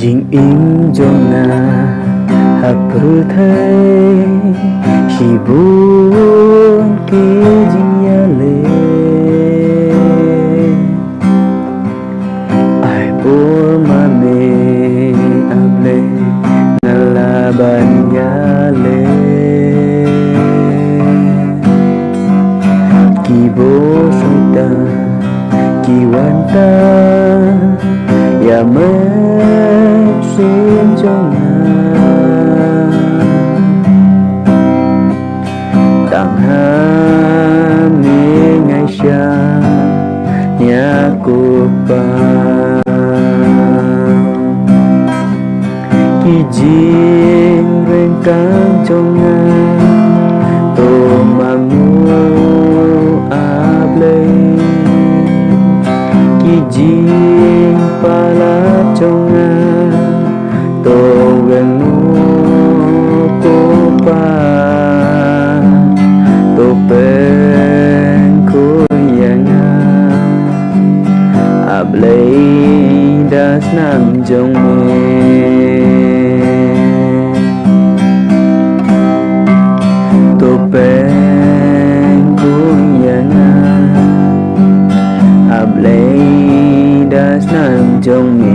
Jing in jona hapru thai hibun ke jinyale ai por mame able nalaban yale kibo suita kiwanta ya me xin cho tặng hai ngày xa nhà của bà khi riêng bên cánh trong ngàn tô mà mua áp lên khi riêng ba lá trong ngàn tô gần mua cô ba tô bên khối yang áp lấy đã nằm trong mê tô bên khối yang áp lấy đã nằm trong mê